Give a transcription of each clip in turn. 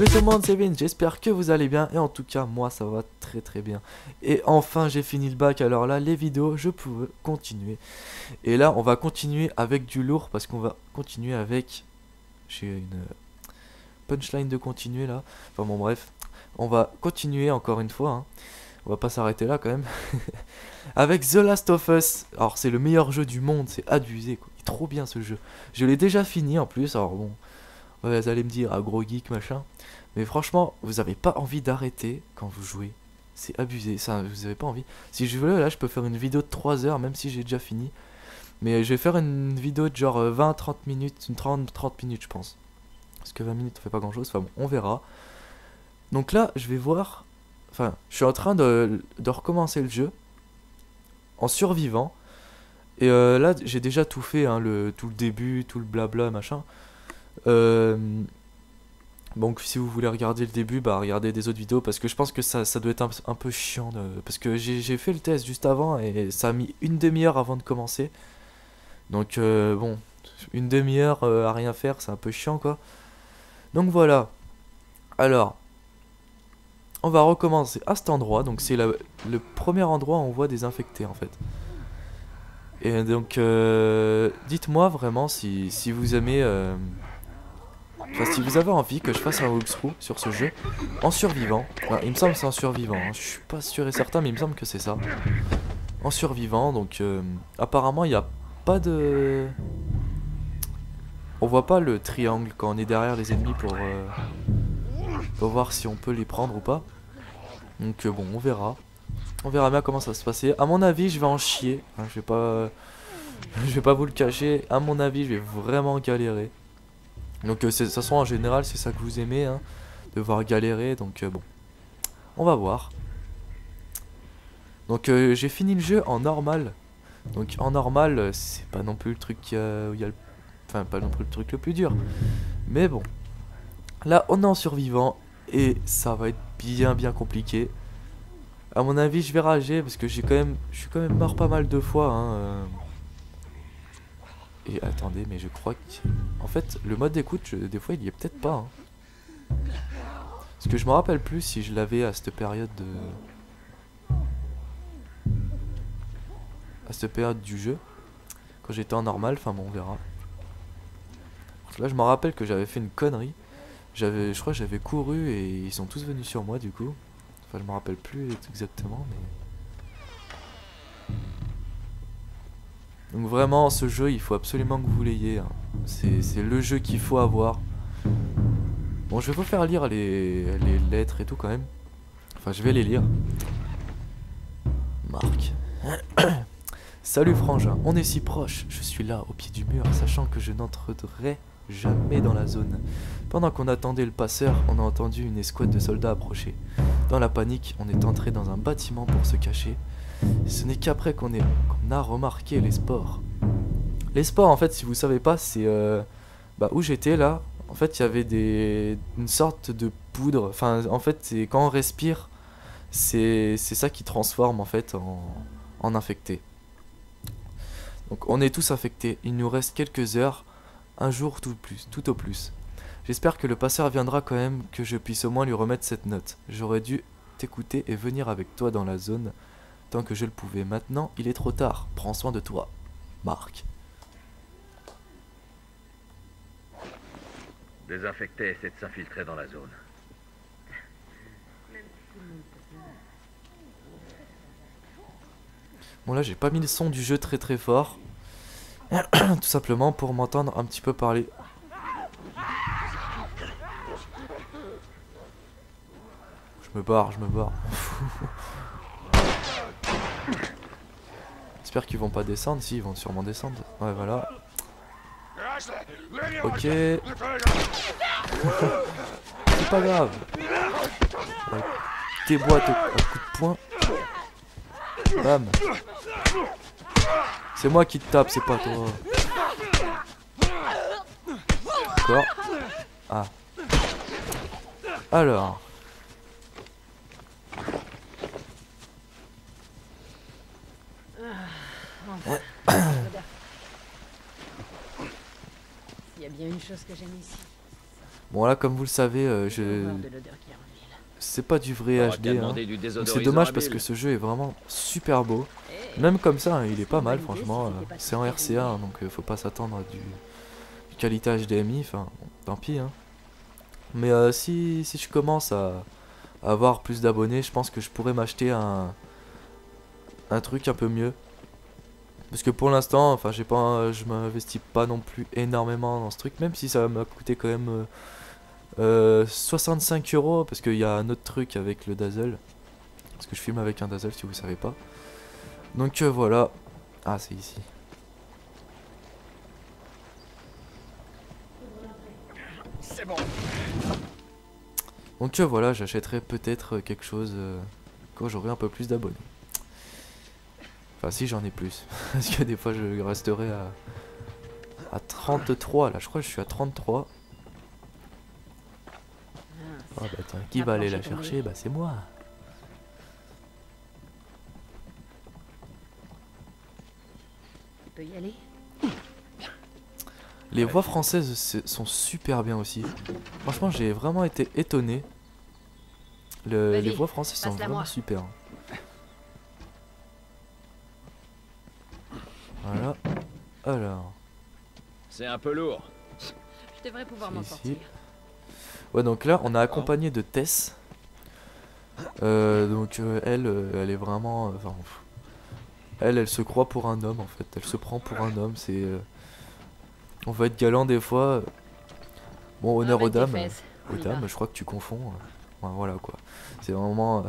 Salut tout le monde, c'est Vin, j'espère que vous allez bien et en tout cas moi ça va très bien. Et enfin j'ai fini le bac, alors là les vidéos je peux continuer. Et là on va continuer avec du lourd parce qu'on va continuer avec... J'ai une punchline de continuer là. Enfin bon bref, on va continuer encore une fois, hein. On va pas s'arrêter là quand même. Avec The Last of Us. Alors c'est le meilleur jeu du monde, c'est abusé quoi. Il est trop bien ce jeu. Je l'ai déjà fini en plus, alors bon... Ouais, vous allez me dire, ah gros geek machin. Mais franchement, vous avez pas envie d'arrêter quand vous jouez. C'est abusé, ça, vous avez pas envie. Si je veux, là, je peux faire une vidéo de 3 heures, même si j'ai déjà fini. Mais je vais faire une vidéo de genre 20-30 minutes, une 30 minutes, je pense. Parce que 20 minutes, on fait pas grand chose. Enfin bon, on verra. Donc là, je vais voir. Enfin, je suis en train de recommencer le jeu en survivant. Et là, j'ai déjà tout fait, hein, tout le début, tout le blabla, machin. Donc si vous voulez regarder le début, bah regardez des autres vidéos parce que je pense que ça doit être un peu chiant parce que j'ai fait le test juste avant et ça a mis une demi-heure avant de commencer. Donc bon, une demi-heure à rien faire, c'est un peu chiant quoi. Donc voilà. Alors, on va recommencer à cet endroit. Donc c'est le premier endroit où on voit des infectés en fait. Et donc dites-moi vraiment si vous aimez... Enfin, si vous avez envie que je fasse un walkthrough sur ce jeu en survivant, enfin, il me semble que c'est en survivant, hein. Je suis pas sûr et certain, mais il me semble que c'est ça. En survivant, donc apparemment il n'y a pas de... On voit pas le triangle quand on est derrière les ennemis pour voir si on peut les prendre ou pas. Donc bon, on verra. On verra bien comment ça va se passer. À mon avis, je vais en chier, hein, je vais pas vous le cacher. À mon avis, je vais vraiment galérer. Donc de toute façon en général c'est ça que vous aimez, hein, devoir galérer, donc bon, on va voir. Donc j'ai fini le jeu en normal. Donc en normal c'est pas non plus le truc où il y a le... Enfin pas non plus le truc le plus dur. Mais bon, là on est en survivant et ça va être bien compliqué. À mon avis je vais rager parce que je suis quand même mort pas mal de fois, hein. Et attendez, mais je crois que... En fait, le mode d'écoute, des fois, il y est peut-être pas, hein. Parce que je me rappelle plus si je l'avais à cette période de... À cette période du jeu. Quand j'étais en normal, enfin bon, on verra. Là, je me rappelle que j'avais fait une connerie. Je crois que j'avais couru et ils sont tous venus sur moi, du coup. Enfin, je me rappelle plus exactement, mais... Donc vraiment, ce jeu, il faut absolument que vous l'ayez, hein. C'est le jeu qu'il faut avoir. Bon, je vais vous faire lire les lettres et tout quand même. Enfin, je vais les lire. Marc. Salut frangin, on est si proche. Je suis là, au pied du mur, sachant que je n'entrerai jamais dans la zone. Pendant qu'on attendait le passeur, on a entendu une escouade de soldats approcher. Dans la panique, on est entré dans un bâtiment pour se cacher. Ce n'est qu'après qu'on a remarqué les spores. Les spores, en fait, si vous savez pas, c'est où j'étais là. En fait, il y avait une sorte de poudre. Enfin, en fait, c'est quand on respire, c'est ça qui transforme en fait en infecté. Donc, on est tous infectés. Il nous reste quelques heures, un jour tout au plus. J'espère que le passeur viendra quand même, que je puisse au moins lui remettre cette note. J'aurais dû t'écouter et venir avec toi dans la zone tant que je le pouvais. Maintenant, il est trop tard. Prends soin de toi. Marc. Des infectés essaient de s'infiltrer dans la zone. Bon là j'ai pas mis le son du jeu très fort. Tout simplement pour m'entendre un petit peu parler. Je me barre. J'espère qu'ils vont pas descendre. Si, ils vont sûrement descendre. Ouais, voilà. Ok. C'est pas grave. Tes boîtes à coups de poing. Bam. C'est moi qui te tape, c'est pas toi. D'accord. Ah. Alors. Il y a bien une chose que j'aime ici. Bon là comme vous le savez, Horreur de l'odeur qui est en ville. c'est pas du vrai T'auras HD, qu'à hein. demander du Donc c'est désodorisant dommage à parce Bill. que ce jeu est vraiment super beau. Hey, Même comme ça, hein, il est c'est pas une mal bonne idée franchement. si c'était pas C'est en trop RCA, hein, donc faut pas s'attendre à du qualité HDMI, enfin bon, tant pis. Hein. Mais si je commence à avoir plus d'abonnés, je pense que je pourrais m'acheter un truc un peu mieux. Parce que pour l'instant, enfin j'ai pas, je m'investis pas non plus énormément dans ce truc, même si ça m'a coûté quand même 65 euros, parce qu'il y a un autre truc avec le Dazzle. Parce que je filme avec un Dazzle si vous savez pas. Donc voilà. Ah c'est ici. C'est bon. Donc voilà, j'achèterai peut-être quelque chose quand j'aurai un peu plus d'abonnés. Enfin si j'en ai plus. Parce que des fois je resterai à 33 là, je crois que je suis à 33. Ah bah tiens, qui va aller la chercher? Bah c'est moi. Tu peux y aller? Les voix françaises sont super bien aussi. Franchement j'ai vraiment été étonné. Les Vas-y, voix françaises sont passe-la vraiment moi. super. Voilà. Alors. C'est un peu lourd. Je devrais pouvoir C'est m'en ici. sortir. Ouais donc là on a accompagné de Tess. Donc elle est vraiment... enfin, elle se croit pour un homme en fait. Elle se prend pour un homme. C'est... on va être galant des fois. Bon honneur aux Ramène tes dames. fesses, Aux on y dames va. je crois que tu confonds. Ouais, voilà quoi. C'est vraiment...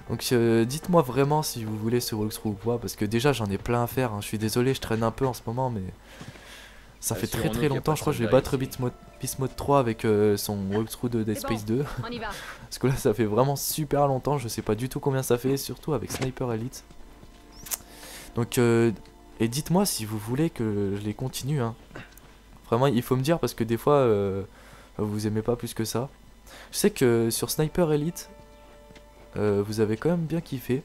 Donc dites-moi vraiment si vous voulez ce walkthrough ou pas. Parce que déjà j'en ai plein à faire. Hein. Je suis désolé, je traîne un peu en ce moment mais... Ça fait très Assurons-nous très qu'il y a longtemps, pas je crois que je vais soldat battre Beast Mode 3 avec son walkthrough de Dead C'est Space bon. 2. On y va. Parce que là ça fait vraiment super longtemps, je sais pas du tout combien ça fait, surtout avec Sniper Elite. Donc et dites-moi si vous voulez que je les continue. Hein. Vraiment il faut me dire parce que des fois vous aimez pas plus que ça. Je sais que sur Sniper Elite vous avez quand même bien kiffé.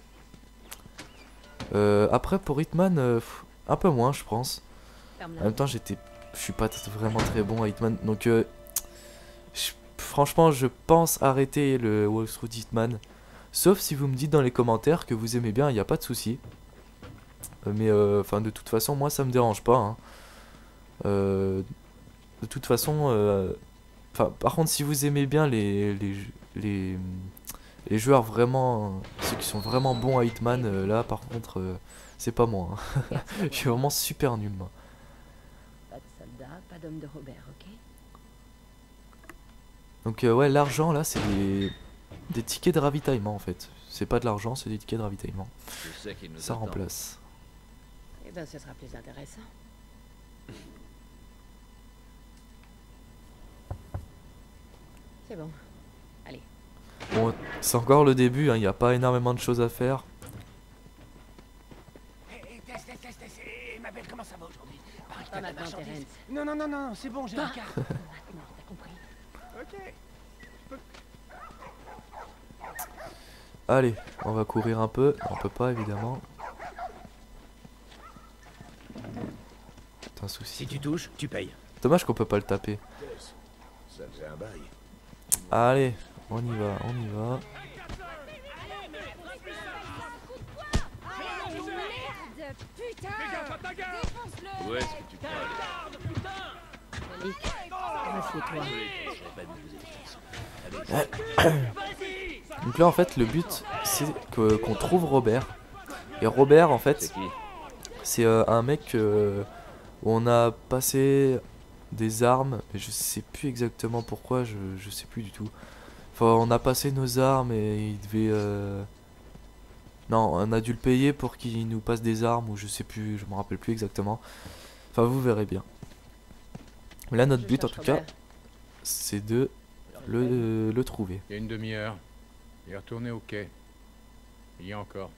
Après pour Hitman un peu moins je pense. En Ferme-la. même temps, je suis pas vraiment très bon à Hitman, donc franchement, je pense arrêter le walkthrough d'Hitman. Sauf si vous me dites dans les commentaires que vous aimez bien, il n'y a pas de souci. Mais enfin, de toute façon, moi, ça me dérange pas. Hein. De toute façon, enfin, par contre, si vous aimez bien les joueurs vraiment, ceux qui sont vraiment bons à Hitman, là, par contre, c'est pas moi. Hein. Je suis vraiment super nul, moi. Pas de soldat, pas d'homme de Robert, ok? Donc ouais, l'argent là c'est des tickets de ravitaillement en fait. C'est pas de l'argent, c'est des tickets de ravitaillement. Je sais qu'il nous Ça attend. remplace. Eh ben, ce sera plus intéressant. C'est bon. Allez. Bon, c'est encore le début, il n'y a pas énormément de choses à faire. Hé, Tess, et ma belle, comment ça va aujourd'hui? Pareil que Pas t'as de la maintenant, marchandise. Terence. Non, c'est bon, j'ai la carte. Maintenant, t'as compris? Ok. Allez, on va courir un peu. On peut pas évidemment. C'est un souci. Si tu touches, tu payes. Dommage qu'on peut pas le taper. Tess, ça faisait un bail. Allez, on y va, on y va. Merde, putain! Défonce-le! Où est-ce que tu crois aller? Malik, rassieds-toi. Donc là en fait le but c'est qu'on trouve Robert. Et Robert en C'est fait qui? c'est un mec où on a passé des armes, mais je sais plus exactement pourquoi, je sais plus du tout. Enfin on a passé nos armes et il devait... Non, on a dû le payer pour qu'il nous passe des armes ou je sais plus, je me rappelle plus exactement. Enfin vous verrez bien. Mais là notre Je but en cherche tout cas Robert. c'est de le trouver. Il y a une demi-heure. Il est retourné au quai. Il y a encore.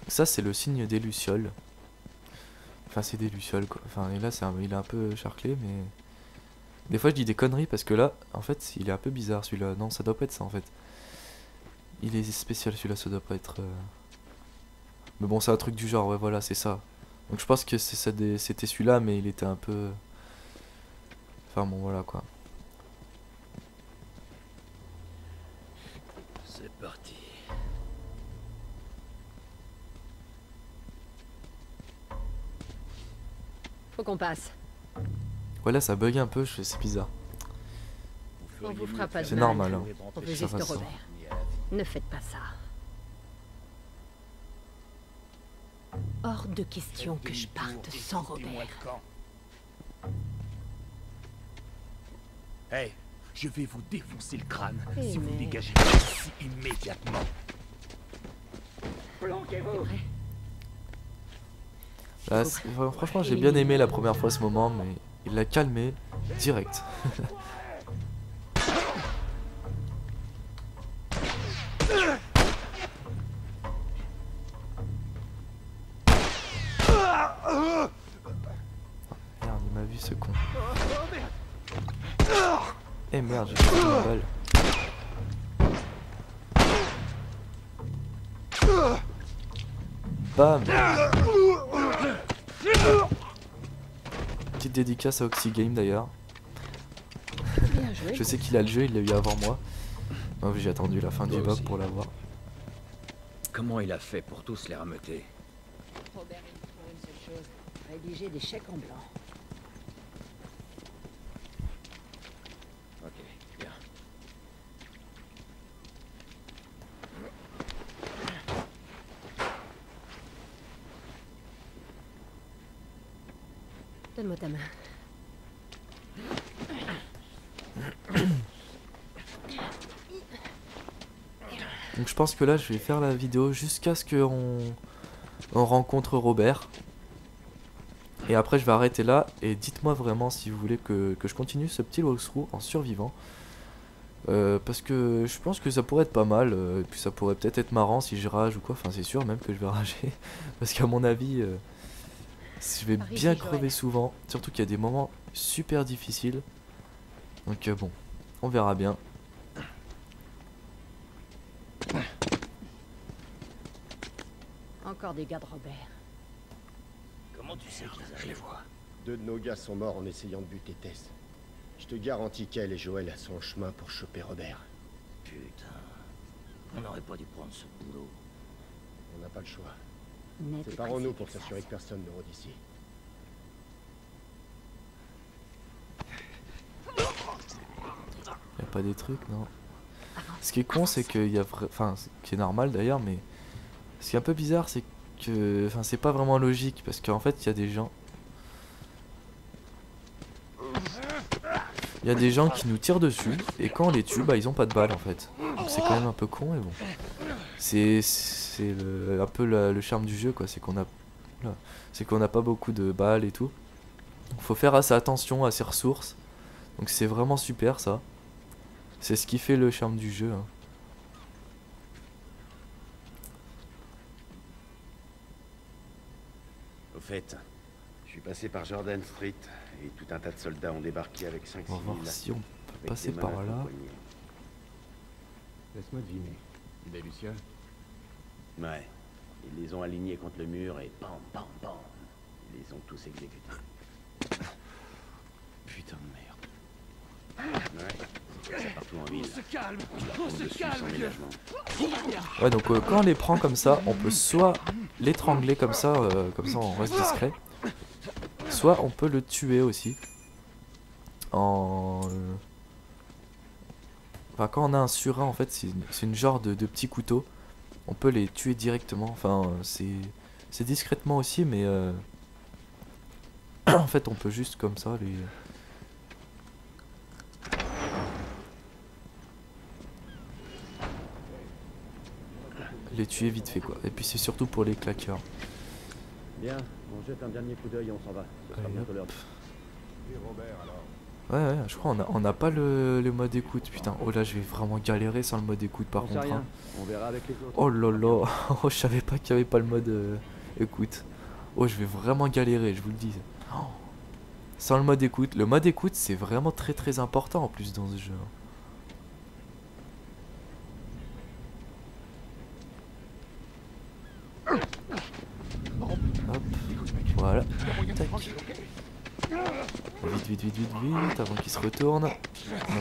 Ça c'est le signe des lucioles. Enfin c'est des lucioles quoi. Enfin et là il est un peu charclé mais... Des fois je dis des conneries parce que là en fait il est un peu bizarre celui-là. Non ça doit pas être ça en fait. Il est spécial celui-là, ça doit pas être... Mais bon, c'est un truc du genre, ouais, voilà, c'est ça. Donc je pense que c'était celui-là, mais il était un peu... Enfin bon, voilà quoi. C'est parti. Faut qu'on passe. Voilà, ça bug un peu, c'est bizarre. On vous fera pas de C'est mal. normal, hein. On veut Ça juste va, ça. Robert. Ne faites pas ça. Hors de question que je parte sans Robert. Hey, je vais vous défoncer le crâne Eh si vous mais- dégagez d'ici immédiatement. Planquez-vous. Là, franchement, j'ai bien aimé la première fois ce moment, mais il l'a calmé direct. Merde, il m'a vu ce con. Eh merde, j'ai pris une balle. Bam. Petite dédicace à Oxygame d'ailleurs. Bien joué. Je sais qu'il a le jeu, il l'a eu avant moi. Oh, j'ai attendu la fin du Toi bug aussi. pour l'avoir. Comment il a fait pour tous les rameuter? Robert, il nous faut une seule chose. Rédiger des chèques en blanc. Ok, bien. Donne-moi ta main. Donc je pense que là je vais faire la vidéo jusqu'à ce qu'on rencontre Robert. Et après je vais arrêter là et dites-moi vraiment si vous voulez que je continue ce petit walkthrough en survivant. Parce que je pense que ça pourrait être pas mal, et puis ça pourrait peut-être être marrant si je rage ou quoi, enfin c'est sûr même que je vais rager. Parce qu'à mon avis, je vais Par ici, bien Joël. crever souvent, surtout qu'il y a des moments super difficiles. Donc bon, on verra bien. Encore des gars de Robert. Comment tu sais qu'ils Je les vois. 2 de nos gars sont morts en essayant de buter Tess. Je te garantis qu'elle et Joël sont en chemin pour choper Robert. Putain. On n'aurait pas dû prendre ce boulot. On n'a pas le choix. Net et Séparons-nous précis, pour Texas. s'assurer que personne ne rôde ici. Y a pas des trucs, non. Ce qui est con, c'est qu'il y a enfin, ce qui est normal d'ailleurs, mais ce qui est un peu bizarre, c'est que, enfin, c'est pas vraiment logique parce qu'en fait, il y a des gens, qui nous tirent dessus et quand on les tue, bah ils ont pas de balles en fait. Donc c'est quand même un peu con, mais bon. C'est un peu le charme du jeu quoi, c'est qu'on a pas beaucoup de balles et tout. Donc, faut faire assez attention à ses ressources. Donc c'est vraiment super ça. C'est ce qui fait le charme du jeu. Hein. Au fait, je suis passé par Jordan Street et tout un tas de soldats ont débarqué avec 5 On va voir civils. si on peut avec passer des par menottes là. au poignet. Laisse-moi deviner. Des Lucien? Ouais. Ils les ont alignés contre le mur et bam, bam, bam. Ils les ont tous exécutés. Putain de merde. Ouais. C'est partout en ville. On se calme. On se calme, Ouais, donc quand on les prend comme ça, on peut soit l'étrangler comme ça on reste discret. Soit on peut le tuer aussi. Enfin, quand on a un surin, en fait, c'est une genre de petit couteau. On peut les tuer directement. Enfin, c'est discrètement aussi, mais en fait, on peut juste comme ça les tuer vite fait quoi. Et puis c'est surtout pour les claqueurs. Bien, on jette un dernier coup d'œil et on s'en va. Ce sera Allez, bientôt hop. l'heure. Ouais, je crois on n'a pas le mode écoute. Putain, oh là, je vais vraiment galérer sans le mode écoute par On sait contre. rien, Hein. on verra avec les autres. Oh là là, oh, je savais pas qu'il y avait pas le mode écoute. Oh, je vais vraiment galérer, je vous le dis. Oh. Sans le mode écoute c'est vraiment très très important en plus dans ce jeu. Voilà. Tac. Vite, vite, vite, vite, vite, avant qu'il se retourne. Non,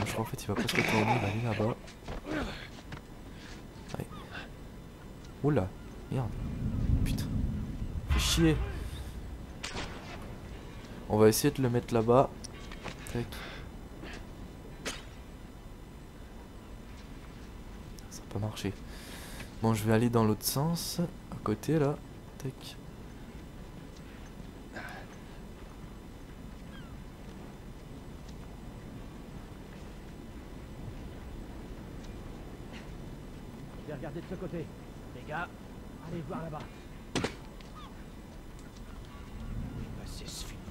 je crois en fait il va pas se retourner, il va aller là-bas. Allez. Oula, merde. Putain. Fais chier. On va essayer de le mettre là-bas. Tac. Ça n'a pas marché. Bon, je vais aller dans l'autre sens. À côté là. Tac. Je vais regarder de ce côté. Les gars, allez voir là-bas. C'est ce fini.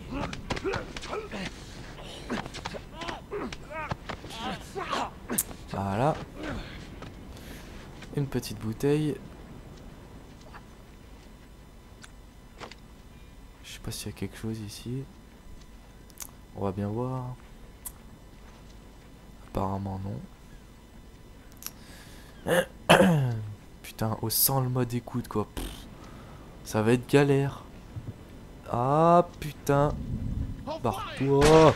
Voilà. Une petite bouteille. Je sais pas s'il y a quelque chose ici. On va bien voir. Apparemment non. Putain, au sans le mode écoute quoi. Pff, ça va être galère. Ah putain. Barre-toi.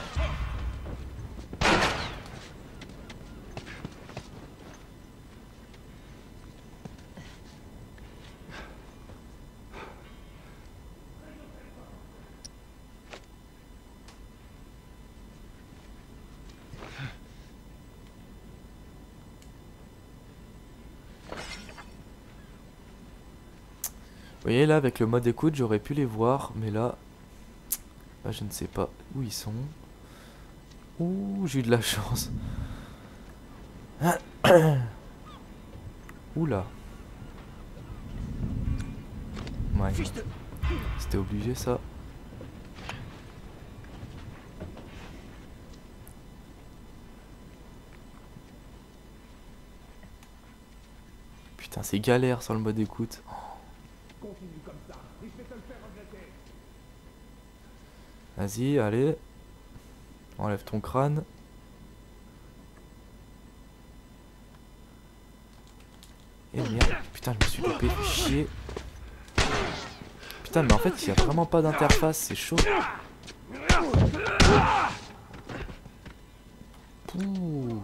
Vous voyez là avec le mode écoute j'aurais pu les voir mais là je ne sais pas où ils sont. Ouh j'ai eu de la chance. Oula. Ouais. C'était obligé ça. Putain c'est galère sans le mode écoute. Vas-y, allez. Enlève ton crâne. Et merde, putain, je me suis coupé, fait chier. Putain, mais en fait, il n'y a vraiment pas d'interface, c'est chaud. Pouh.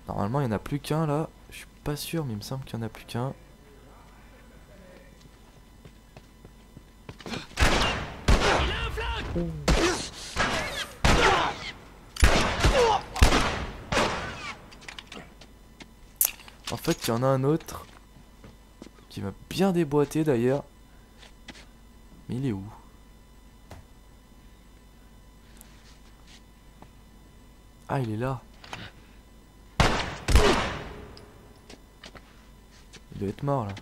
Normalement, il n'y en a plus qu'un là. Je suis pas sûr, mais il me semble qu'il n'y en a plus qu'un. En fait, il y en a un autre qui m'a bien déboîté d'ailleurs. Mais il est où? Ah, il est là. Il doit être mort là.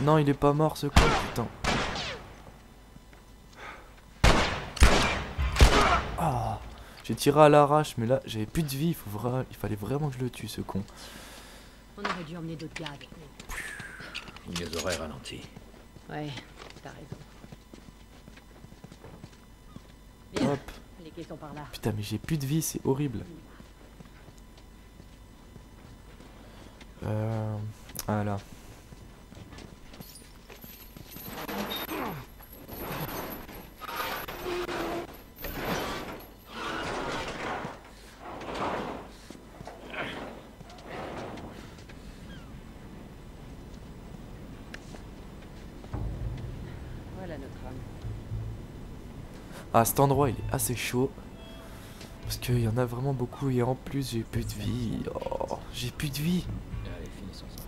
Non, il est pas mort ce con, putain. Ah, j'ai tiré à l'arrache, mais là j'avais plus de vie. Il fallait vraiment que je le tue ce con. On aurait dû emmener d'autres gars avec nous. Il nous aurait ralenti. Ouais, t'as raison. Hop. Les quais sont par là. Putain, mais j'ai plus de vie, c'est horrible. Voilà. Voilà notre homme. Ah, cet endroit il est assez chaud. Parce qu'il y en a vraiment beaucoup et en plus j'ai plus de vie. Oh, j'ai plus de vie. Allez, finissons ça.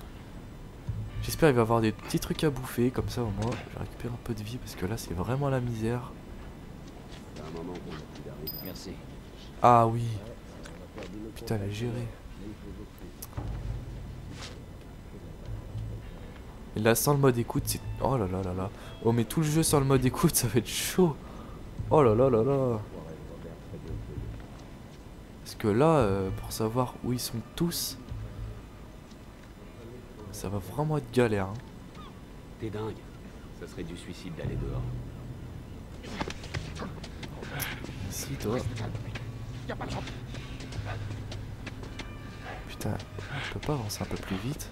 J'espère qu'il va y avoir des petits trucs à bouffer, comme ça au moins je récupère un peu de vie parce que là c'est vraiment la misère. Merci. Ah oui. Putain, elle a géré. Et là sans le mode écoute c'est... Oh là là là là. Oh mais tout le jeu sans le mode écoute ça va être chaud. Oh là là là là. Parce que là, pour savoir où ils sont tous, ça va vraiment être galère. Hein. T'es dingue. Ça serait du suicide d'aller dehors. Si toi. Putain Putain, je peux pas avancer un peu plus vite.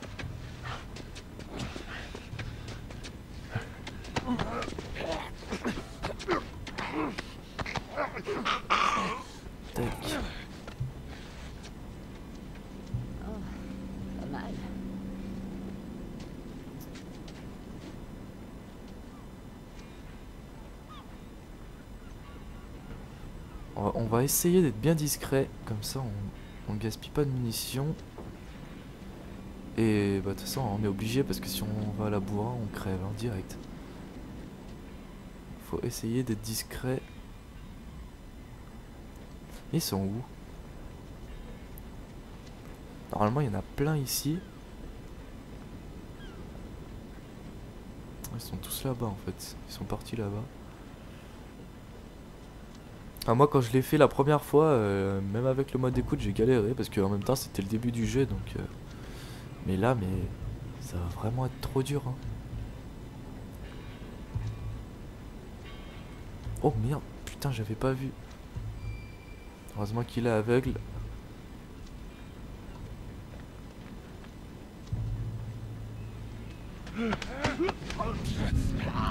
Tac. Pas mal. On va essayer d'être bien discret, comme ça on gaspille pas de munitions. Et bah de toute façon on est obligé parce que si on va à la bourra on crève en direct. Faut essayer d'être discret. Ils sont où? Normalement il y en a plein ici. Ils sont tous là-bas en fait. Ils sont partis là-bas. Ah, moi quand je l'ai fait la première fois, même avec le mode écoute j'ai galéré parce qu'en même temps c'était le début du jeu donc... Mais là ça va vraiment être trop dur hein. Oh merde, putain j'avais pas vu. Heureusement qu'il est aveugle.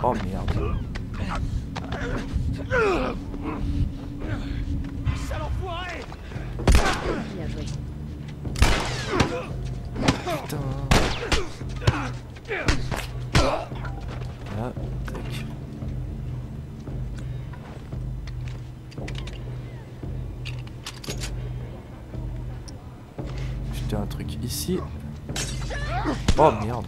Oh merde. Sale enfoiré! Bien joué. Putain. Voilà, tac. Jeter un truc ici. Oh merde.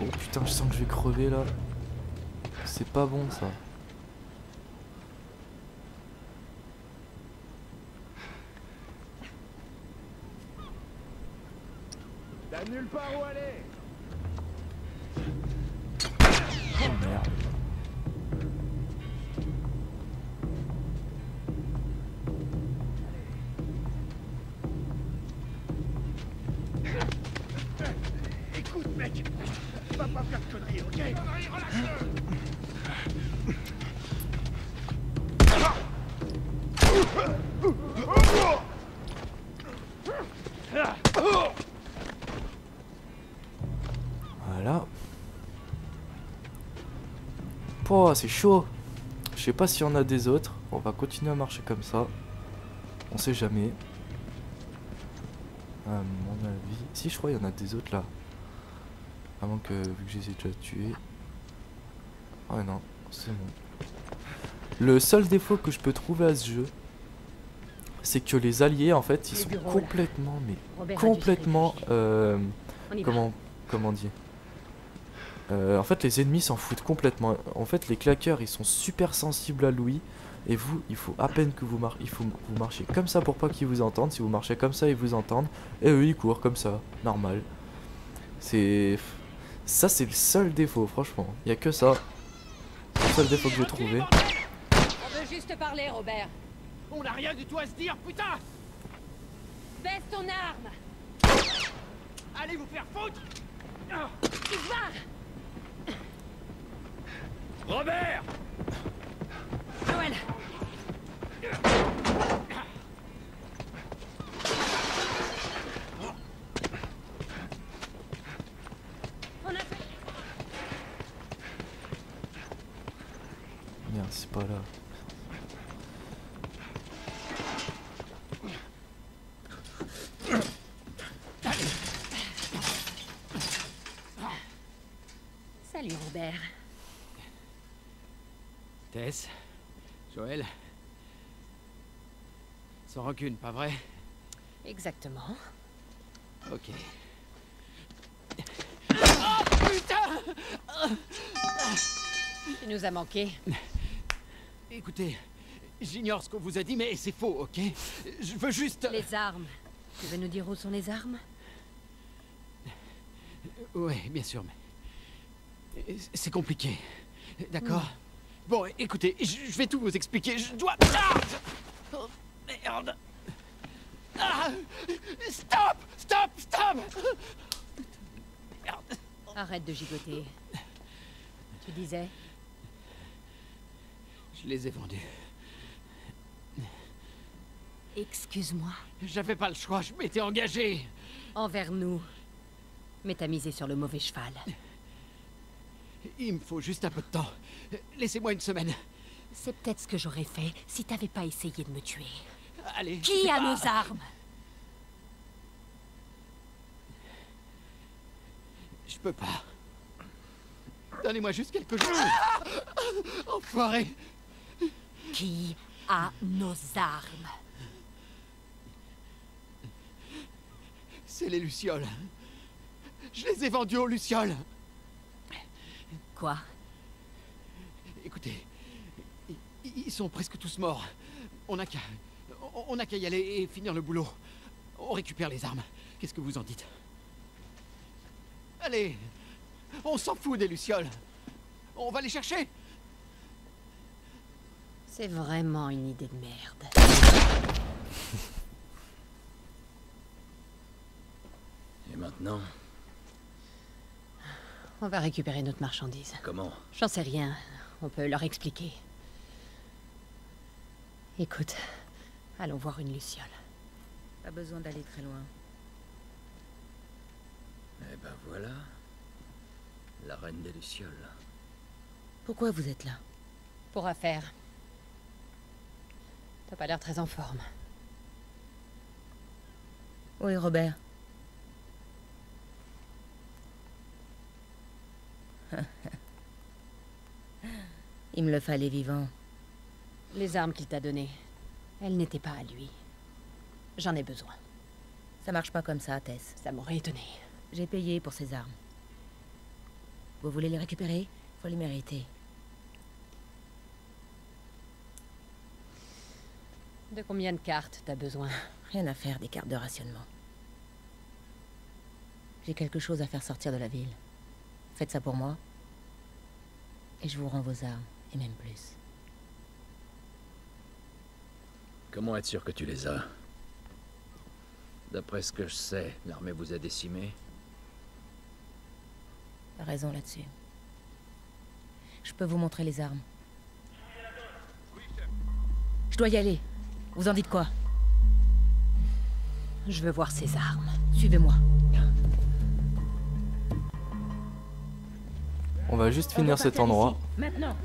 Oh putain, je sens que je vais crever là. C'est pas bon ça. T'as nulle part où aller! Oh merde. Écoute, mec! Va pas faire de conneries, ok? Voilà. Oh, c'est chaud. Je sais pas s'il y en a des autres. On va continuer à marcher comme ça. On sait jamais. À mon avis. Si, je crois qu'il y en a des autres là. À moins que, vu que je les ai déjà tués. Oh non, c'est bon. Le seul défaut que je peux trouver à ce jeu, c'est que les alliés en fait, ils sont complètement, mais Robert a dû complètement, se réfugier. On y va. comment dire. En fait, les ennemis s'en foutent complètement. En fait, les claqueurs, ils sont super sensibles à l'ouïe. Et vous, il faut à peine que vous marchiez comme ça pour pas qu'ils vous entendent. Si vous marchez comme ça, ils vous entendent. Et eux, ils courent comme ça, normal. Ça, c'est le seul défaut, franchement. Il y a que ça. C'est le seul défaut que j'ai trouvé. On veut juste parler, Robert. On n'a rien du tout à se dire, putain! Baisse ton arme. Allez vous faire foutre! Tu vas. Robert! Joël. On a fait... Merde, c'est pas là. Salut, Robert. Tess, Joël. Sans rancune, pas vrai? Exactement. Ok. Tu nous as manqué. Écoutez, j'ignore ce qu'on vous a dit, mais c'est faux, ok? Je veux juste... Les armes. Tu veux nous dire où sont les armes? Ouais, bien sûr, mais... C'est compliqué. D'accord? Bon, écoutez, je vais tout vous expliquer. Je dois... Ah! Oh, merde! Ah! Stop! Stop! Stop! Merde. Arrête de gigoter. Tu disais? Je les ai vendus. Excuse-moi. J'avais pas le choix, je m'étais engagé. Envers nous. Mais t'as misé sur le mauvais cheval. Il me faut juste un peu de temps. Laissez-moi une semaine. C'est peut-être ce que j'aurais fait si t'avais pas essayé de me tuer. Allez. Qui a nos armes? Je peux pas. Donnez-moi juste quelques jours. Enfoiré. Qui a nos armes? C'est les Lucioles. Je les ai vendus aux Lucioles. Quoi? Écoutez, ils sont presque tous morts. On n'a qu'à y aller et finir le boulot. On récupère les armes. Qu'est-ce que vous en dites? Allez, on s'en fout des Lucioles. On va les chercher. C'est vraiment une idée de merde. Et maintenant, On va récupérer notre marchandise. comment? J'en sais rien. On peut leur expliquer. Écoute, allons voir une luciole. Pas besoin d'aller très loin. Eh ben voilà. La reine des Lucioles. Pourquoi vous êtes là? Pour affaire. T'as pas l'air très en forme. Où est Robert? Il me le fallait vivant. Les armes qu'il t'a données, elles n'étaient pas à lui. J'en ai besoin. Ça marche pas comme ça, Tess. Ça m'aurait étonné. J'ai payé pour ces armes. Vous voulez les récupérer? Faut les mériter. De combien de cartes t'as besoin? Rien à faire des cartes de rationnement. J'ai quelque chose à faire sortir de la ville. Faites ça pour moi. Et je vous rends vos armes, et même plus. Comment être sûr que tu les as? D'après ce que je sais, l'armée vous a décimé. T'as raison là-dessus. Je peux vous montrer les armes. Je dois y aller. Vous en dites quoi? Je veux voir ces armes. Suivez-moi. On va juste finir cet endroit. Maintenant.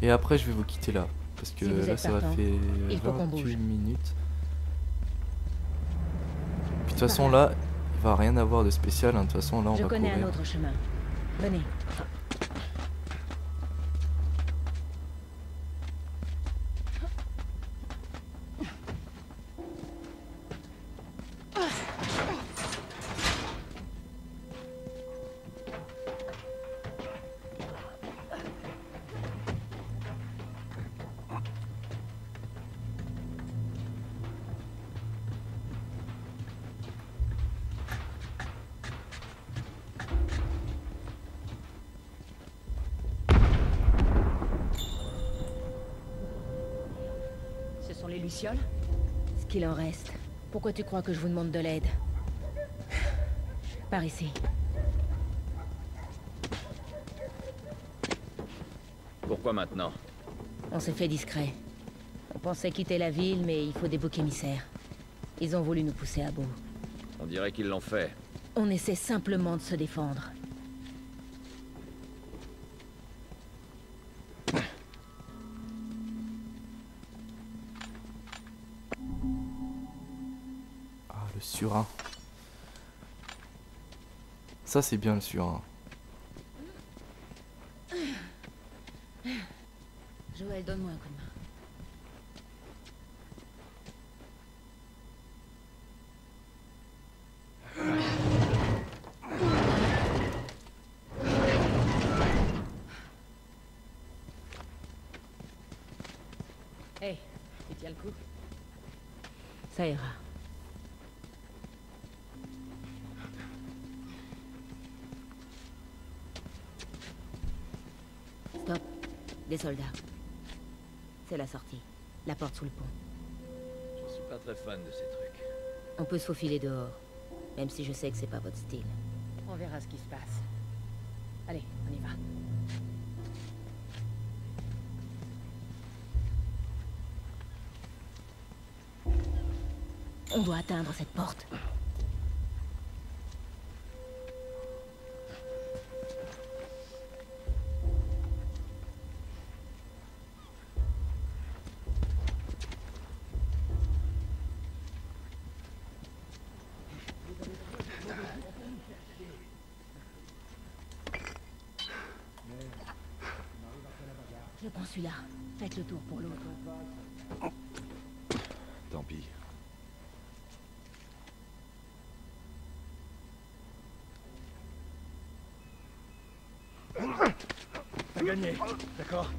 Et après, je vais vous quitter là. Parce que Si vous là, êtes ça va partant, faire il faut qu'on bouge. 28 minutes. Puis de toute façon, là, il va rien avoir de spécial. Hein. De toute façon, là, on Je va connais courir. un autre chemin. Venez. Ce sont les lucioles? Ce qu'il en reste. Pourquoi tu crois que je vous demande de l'aide? Par ici. Pourquoi maintenant? On s'est fait discret. On pensait quitter la ville, mais il faut des boucs émissaires. Ils ont voulu nous pousser à bout. On dirait qu'ils l'ont fait. On essaie simplement de se défendre. Ah, le surin. Ça, c'est bien le surin. Joël, donne-moi un coup de main. Hé, tu tiens le coup? Ça ira. Stop. Des soldats. C'est la sortie. La porte sous le pont. Je suis pas très fan de ces trucs. On peut se faufiler dehors. Même si je sais que c'est pas votre style. On verra ce qui se passe. Allez, on y va. On doit atteindre cette porte. Je prends celui-là. Faites le tour pour l'autre. Tant pis. T'as gagné, d'accord?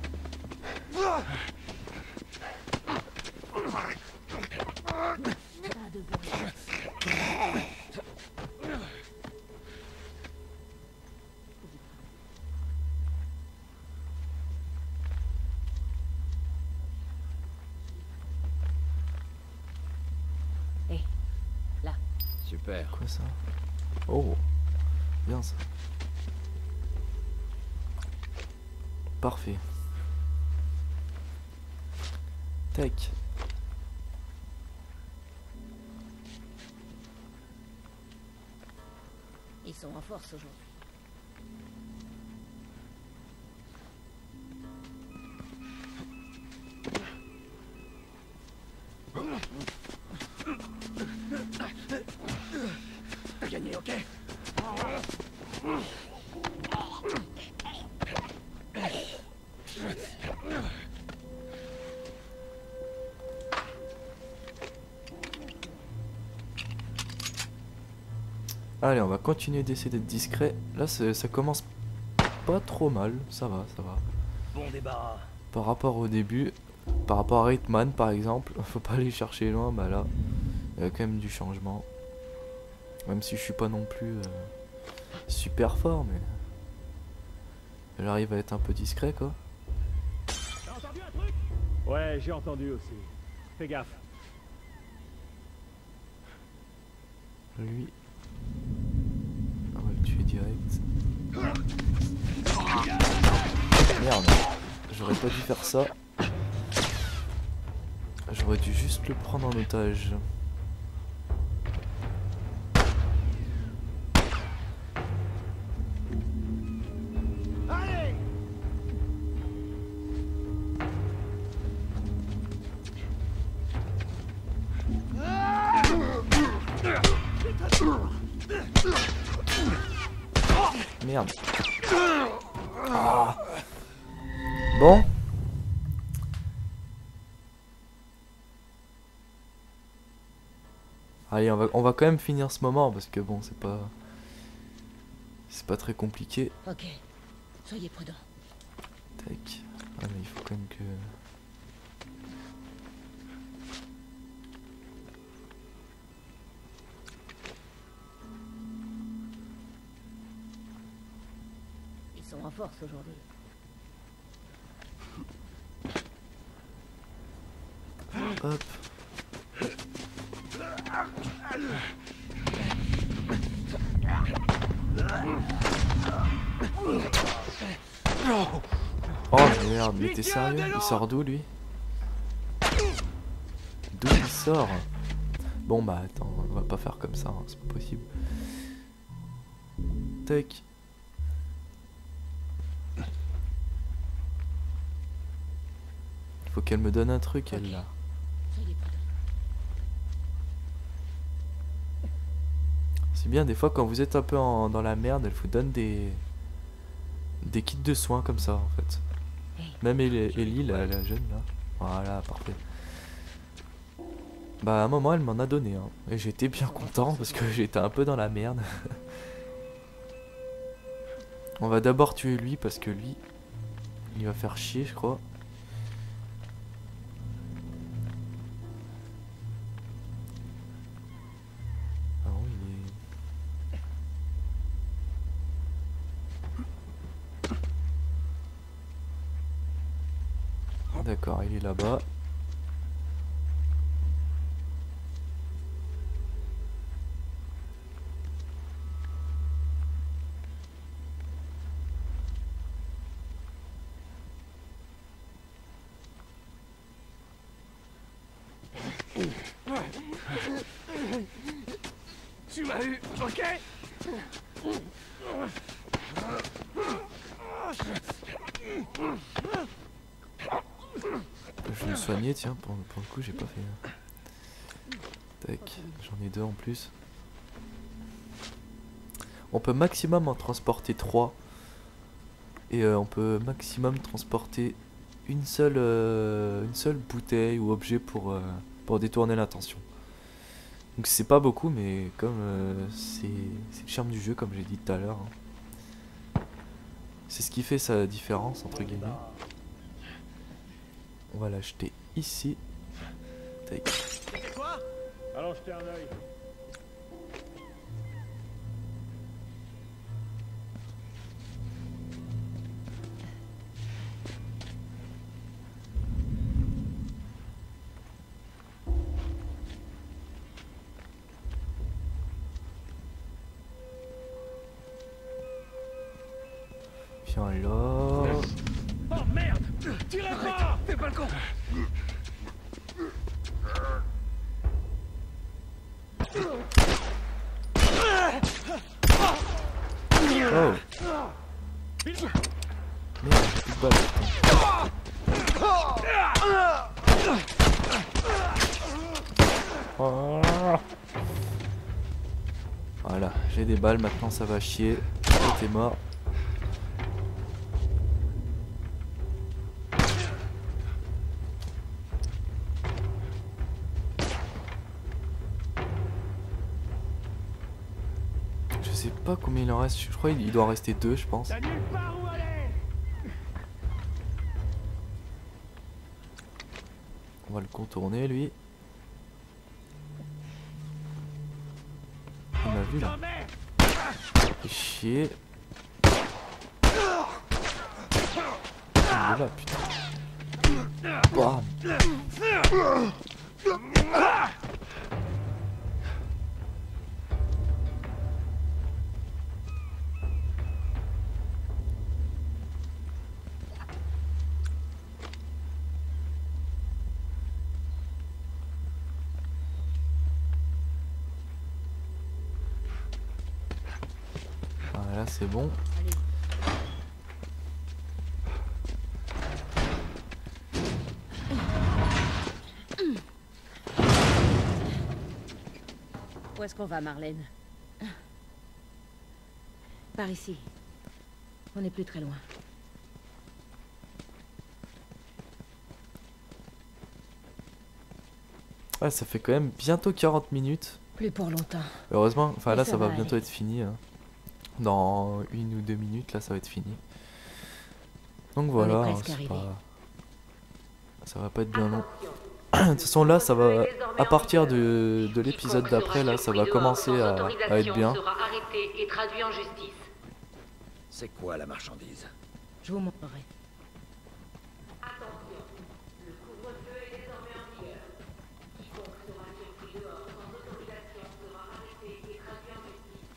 Super. Quoi ça? Oh, bien ça. Parfait. Tac. Ils sont en force aujourd'hui. T'as gagné, ok? Allez, on va continuer d'essayer d'être discret. Là, ça commence pas trop mal. Ça va, ça va. Bon débarras. Par rapport au début, par rapport à Hitman par exemple, faut pas aller chercher loin. Bah là, il y a quand même du changement. Même si je suis pas non plus super fort, mais j'arrive à être un peu discret quoi. T'as entendu un truc? Ouais, j'ai entendu aussi. Fais gaffe. Lui, on va le tuer direct. Merde, j'aurais pas dû faire ça. J'aurais dû juste le prendre en otage. Allez! Merde. Ah. Bon. Allez, on va quand même finir ce moment parce que bon, c'est pas très compliqué. Ok. Soyez prudents. Tac. Ah mais il faut quand même que... Ils sont en force aujourd'hui. Hop. Oh merde, mais t'es sérieux? Il sort d'où lui? D'où il sort? Bon bah attends, on va pas faire comme ça, hein, c'est pas possible. Tac. Faut qu'elle me donne un truc, elle là. C'est bien, des fois quand vous êtes un peu dans la merde, elle vous donne des kits de soins comme ça en fait. Même Ellie, la jeune là. Voilà, parfait. Bah à un moment elle m'en a donné hein. Et j'étais bien content parce que j'étais un peu dans la merde. On va d'abord tuer lui parce que lui, il va faire chier je crois. Ah oui, d'accord, il est là-bas. Tu m'as eu, ok? Je vais me soigner, tiens, pour le coup, j'ai pas fait. Tac, j'en ai 2 en plus. On peut maximum en transporter 3. Et on peut maximum transporter une seule bouteille ou objet pour détourner l'attention. Donc c'est pas beaucoup, mais comme c'est le charme du jeu, comme j'ai dit tout à l'heure. Hein. C'est ce qui fait sa différence, entre guillemets. On va l'acheter ici. Tac. C'est quoi? Allons jeter un œil. Viens là. Oh merde! Tirez pas! Fais pas le con! Oh. Merde, j'ai plus de balles. Oh. Voilà, j'ai des balles, maintenant ça va chier. Oh, t'es mort. Je sais pas combien il en reste, je crois qu'il doit en rester 2, je pense. T'as nulle part où aller! On va le contourner lui. On a vu là. Fait chier. Il est là, putain. Bam. Voilà, c'est bon. Où est-ce qu'on va, Marlène? Par ici. On n'est plus très loin. Ouais, ça fait quand même bientôt 40 minutes. Plus pour longtemps. Heureusement, enfin Mais là ça ça va va bientôt aller. être fini. Hein. Dans 1 ou 2 minutes, là ça va être fini. Donc voilà, hein, presque c'est arrivé. pas... ça va pas être bien long. De toute façon là ça va, à partir de l'épisode d'après là, ça va commencer à être bien. Sera arrêté et traduit en justice. C'est quoi la marchandise? Je vous montrerai. Attention, le couvre-feu est désormais en vigueur. Quiconque sera surpris dehors sans autorisation sera arrêté et traduit en justice.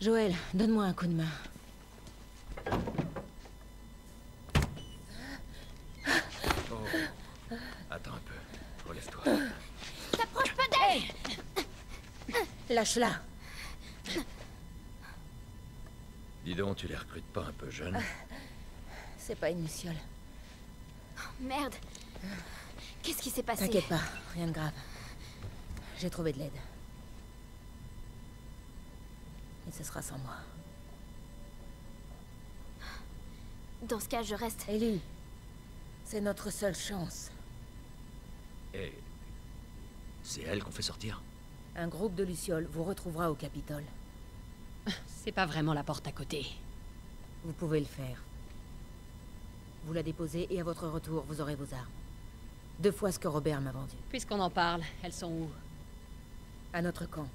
Joël, donne-moi un coup de main. Oh. Attends un peu. Relève-toi. T'approches pas d'elle! Lâche-la. Dis donc, tu les recrutes pas un peu jeunes? C'est pas une luciole. Merde! Qu'est-ce qui s'est passé? T'inquiète pas, rien de grave. J'ai trouvé de l'aide. Et ce sera sans moi. Dans ce cas, je reste. Ellie, c'est notre seule chance. Et c'est elle qu'on fait sortir? Un groupe de lucioles vous retrouvera au Capitole. C'est pas vraiment la porte à côté. Vous pouvez le faire. Vous la déposez et à votre retour, vous aurez vos armes. 2 fois ce que Robert m'a vendu. Puisqu'on en parle, elles sont où? À notre camp.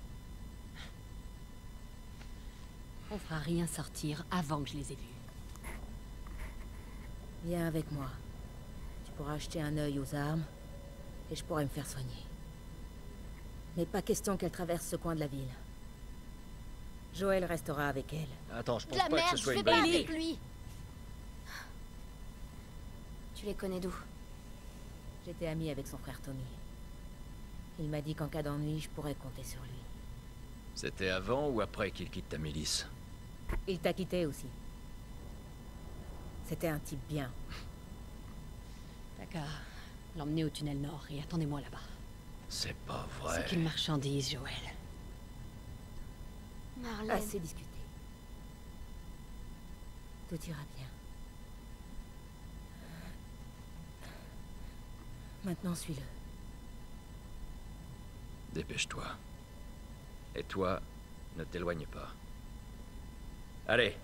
On fera rien sortir avant que je les ai vues. Viens avec moi. Tu pourras acheter un œil aux armes et je pourrai me faire soigner. Mais pas question qu'elle traverse ce coin de la ville. Joël restera avec elle. Attends, je De pense la pas que merde, ce je soit vais une pas bonne avec idée. lui! Tu les connais d'où? J'étais amie avec son frère Tommy. Il m'a dit qu'en cas d'ennui, je pourrais compter sur lui. C'était avant ou après qu'il quitte ta milice? Il t'a quitté aussi. C'était un type bien. D'accord. L'emmener au tunnel nord et attendez-moi là-bas. C'est pas vrai. C'est qu'une marchandise, Joël. Marlène. Assez discuté. Tout ira bien. Maintenant, suis-le. Dépêche-toi. Et toi, ne t'éloigne pas. Allez.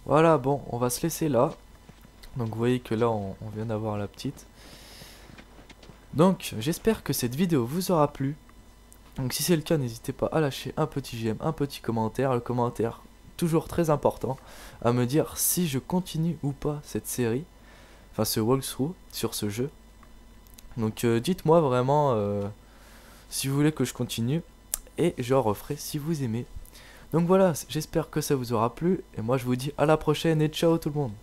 Voilà, bon, on va se laisser là. Donc vous voyez que là, on vient d'avoir la petite. Donc, j'espère que cette vidéo vous aura plu. Donc si c'est le cas, n'hésitez pas à lâcher un petit j'aime, un petit commentaire. Le commentaire, toujours très important, à me dire si je continue ou pas cette série. Enfin, ce walkthrough sur ce jeu. Donc dites-moi vraiment si vous voulez que je continue. Et je referai si vous aimez. Donc voilà, j'espère que ça vous aura plu. Et moi je vous dis à la prochaine et ciao tout le monde.